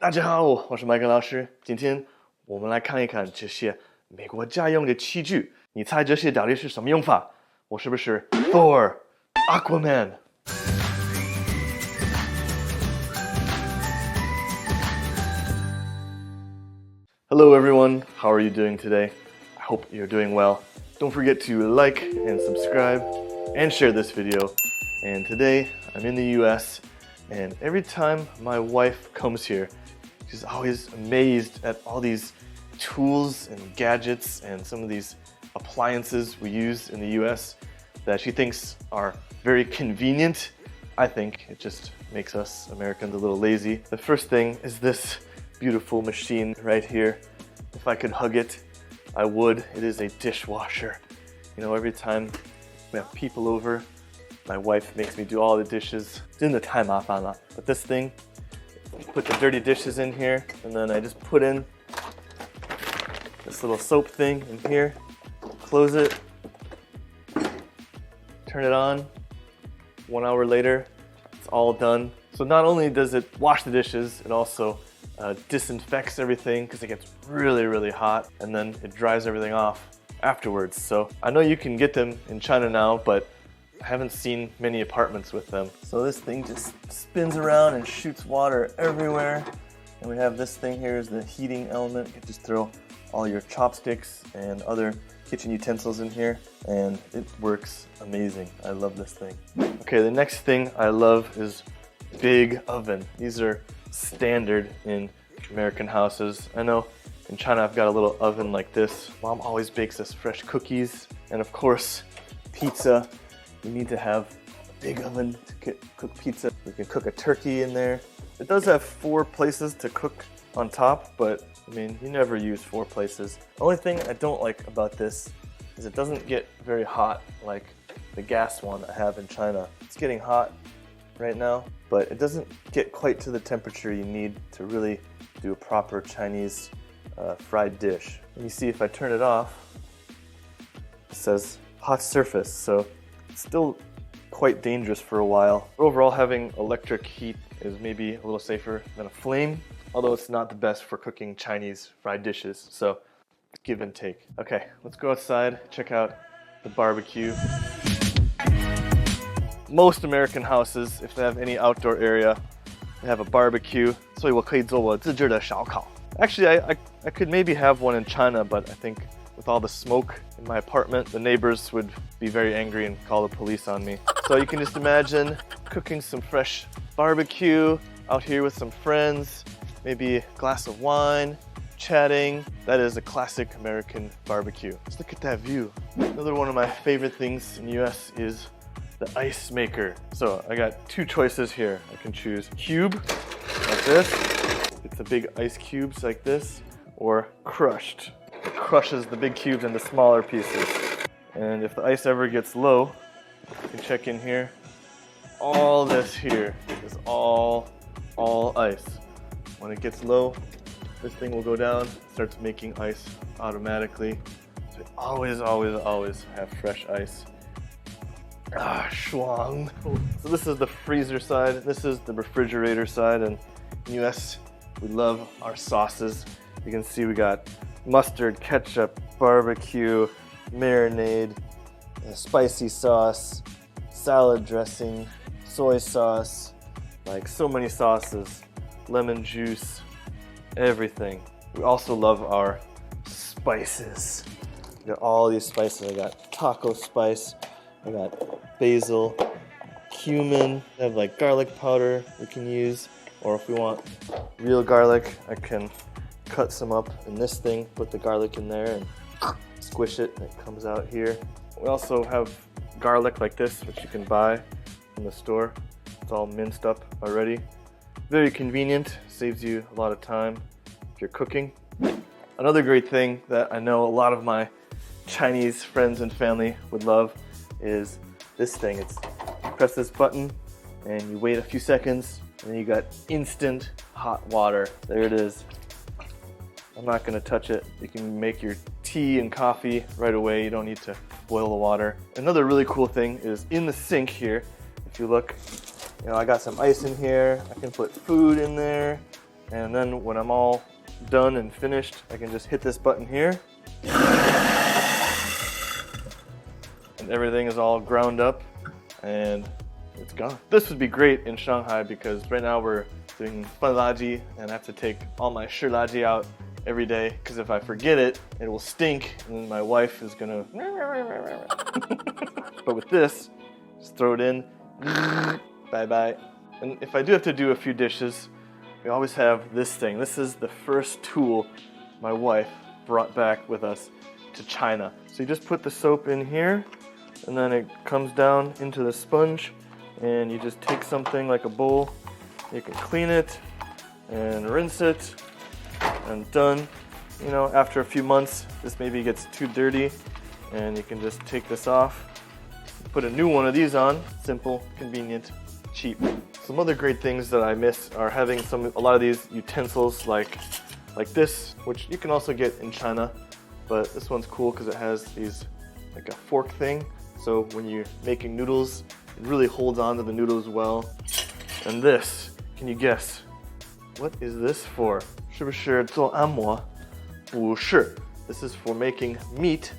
大家好，我是麦克老师。今天我们来看一看这些美国家用的器具。你猜这些到底是什么用法？我是不是 Thor、Aquaman？ Hello everyone, how are you doing today? I hope you're doing well. Don't forget to like and subscribe and share this video. And today I'm in the US, and every time my wife comes here, she's always amazed at all these tools and gadgets and some of these appliances we use in the US that she thinks are very convenient. I think it just makes us Americans a little lazy. The first thing is this beautiful machine right here. If I could hug it, I would. It is a dishwasher. You know, every time we have people over, my wife makes me do all the dishes. 真的太麻烦了. But this thing, put the dirty dishes in here, and then I just put in this little soap thing in here, close it, turn it on. 1 hour later, it's all done. So not only does it wash the dishes, it also disinfects everything because it gets really, really hot, and then it dries everything off afterwards. So I know you can get them in China now, but I haven't seen many apartments with them. So this thing just spins around and shoots water everywhere. And we have this thing here is the heating element. You can just throw all your chopsticks and other kitchen utensils in here, and it works amazing. I love this thing. Okay, the next thing I love is big oven. These are standard in American houses. I know in China I've got a little oven like this. Mom always bakes us fresh cookies, and of course pizza. You need to have a big oven to cook pizza. You can cook a turkey in there. It does have 4 places to cook on top, but I mean, you never use 4 places. The only thing I don't like about this is it doesn't get very hot like the gas one I have in China. It's getting hot right now, but it doesn't get quite to the temperature you need to really do a proper Chinese fried dish. And you see if I turn it off, it says hot surface, so it's still quite dangerous for a while. Overall, having electric heat is maybe a little safer than a flame, although it's not the best for cooking Chinese fried dishes, so give and take. Okay, let's go outside, check out the barbecue. Most American houses, if they have any outdoor area, they have a barbecue. 所以我可以做我自制的烧烤. Actually, I could maybe have one in China, but I think with all the smoke in my apartment, the neighbors would be very angry and call the police on me. So you can just imagine cooking some fresh barbecue out here with some friends, maybe a glass of wine, chatting. That is a classic American barbecue. Just look at that view. Another one of my favorite things in the US is the ice maker. So I got 2 choices here. I can choose cube, like this. It's the big ice cubes like this, or crushed. It crushes the big cubes into smaller pieces. And if the ice ever gets low, you can check in here. All this here is all ice. When it gets low, this thing will go down, starts making ice automatically. So always have fresh ice. Ah, shuang. So this is the freezer side, this is the refrigerator side, and in the US, we love our sauces. You can see we got mustard, ketchup, barbecue, marinade, spicy sauce, salad dressing, soy sauce, like so many sauces, lemon juice, everything. We also love our spices. We got all these spices. I got taco spice, I got basil, cumin, I have like garlic powder we can use, or if we want real garlic, I can cut some up in this thing, put the garlic in there and squish it, and it comes out here. We also have garlic like this, which you can buy from the store. It's all minced up already. Very convenient, saves you a lot of time if you're cooking. Another great thing that I know a lot of my Chinese friends and family would love is this thing. It's you press this button and you wait a few seconds, and then you got instant hot water. There it is. I'm not going to touch it. You can make your tea and coffee right away. You don't need to boil the water. Another really cool thing is in the sink here. If you look, I got some ice in here. I can put food in there. And then when I'm all done and finished, I can just hit this button here. And everything is all ground up and it's gone. This would be great in Shanghai because right now we're doing 拌垃圾 and I have to take all my 湿垃圾 out every day because if I forget it, it will stink and then my wife is gonna But with this, just throw it in, bye bye. And if I do have to do a few dishes, we always have this thing. This is the first tool my wife brought back with us to China. So you just put the soap in here and then it comes down into the sponge and you just take something like a bowl, you can clean it and rinse it and done. You know, after a few months this maybe gets too dirty and you can just take this off, put a new one of these on. Simple, convenient, cheap. Some other great things that I miss are having a lot of these utensils like this, which you can also get in China, but this one's cool because it has these like a fork thing, so when you're making noodles it really holds on to the noodles well. And this, can you guess what is this for? 是不是做按摩？不是， This is for making meat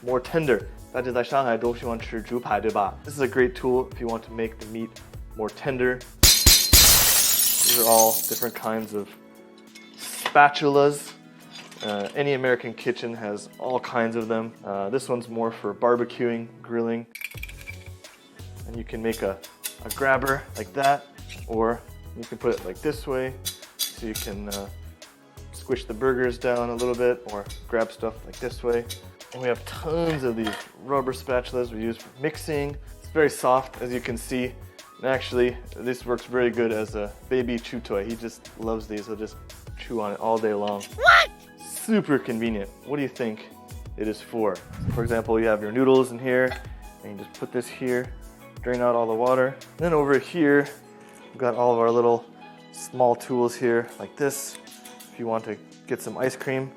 more tender. 大家在上海都喜欢吃猪排，对吧？ This is a great tool if you want to make the meat more tender. These are all different kinds of spatulas. Any American kitchen has all kinds of them. This one's more for barbecuing, grilling. And you can make a grabber like that, or you can put it like this way, so you can squish the burgers down a little bit, or grab stuff like this way. And we have tons of these rubber spatulas we use for mixing. It's very soft, as you can see. And actually, this works very good as a baby chew toy. He just loves these. He'll just chew on it all day long. What? Super convenient. What do you think it is for? For example, you have your noodles in here, and you just put this here, drain out all the water. And then over here, we've got all of our little small tools here, like this. If you want to get some ice cream,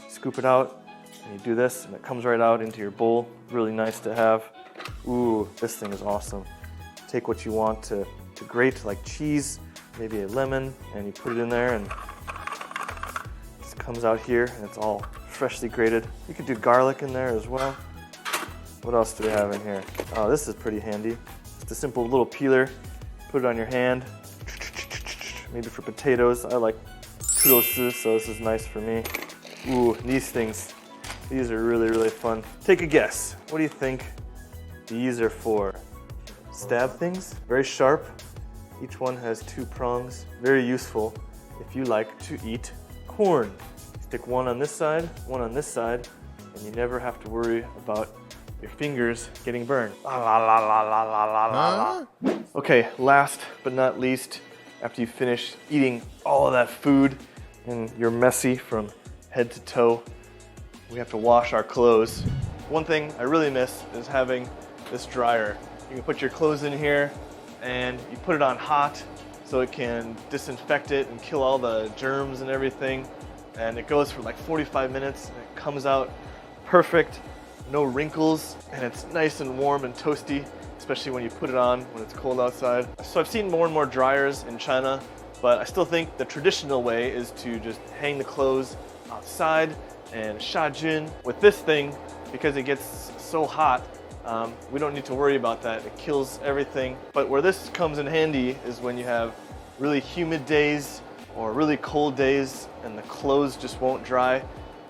scoop it out, and you do this, and it comes right out into your bowl. Really nice to have. Ooh, this thing is awesome. Take what you want to grate, like cheese, maybe a lemon, and you put it in there, and this comes out here, and it's all freshly grated. You could do garlic in there as well. What else do we have in here? Oh, this is pretty handy. Just a simple little peeler. Put it on your hand. Maybe for potatoes. I like churros, so this is nice for me. Ooh, these things. These are really, really fun. Take a guess. What do you think these are for? Stab things, very sharp. Each one has 2 prongs. Very useful if you like to eat corn. Stick one on this side, one on this side, and you never have to worry about your fingers getting burned. La la la la la la la la. Okay, last but not least, after you finish eating all of that food and you're messy from head to toe, we have to wash our clothes. One thing I really miss is having this dryer. You can put your clothes in here and you put it on hot so it can disinfect it and kill all the germs and everything. And it goes for like 45 minutes and it comes out perfect, no wrinkles, and it's nice and warm and toasty, especially when you put it on when it's cold outside. So I've seen more and more dryers in China, but I still think the traditional way is to just hang the clothes outside and shajun. With this thing, because it gets so hot, we don't need to worry about that. It kills everything. But where this comes in handy is when you have really humid days or really cold days and the clothes just won't dry.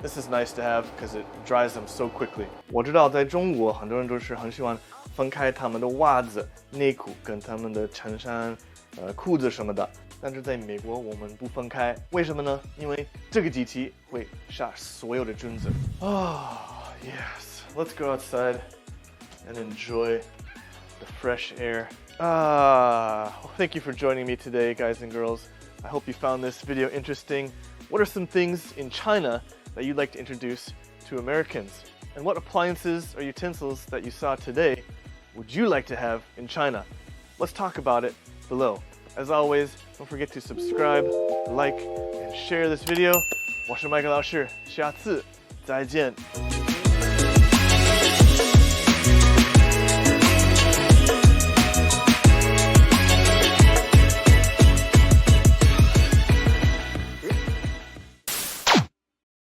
This is nice to have because it dries them so quickly. 我知道在中国很多人都是很喜欢分开他们的袜子、内裤跟他们的衬衫、裤子什么的。但是在美国我们不分开，为什么呢？因为这个机器会杀所有的菌子。Oh, yes. Let's go outside and enjoy the fresh air. Thank you for joining me today, guys and girls. I hope you found this video interesting. What are some things in China that you'd like to introduce to Americans? And what appliances or utensils that you saw today would you like to have in China? Let's talk about it below. As always, don't forget to subscribe, like, and share this video. 我是麦克老师，下次再见。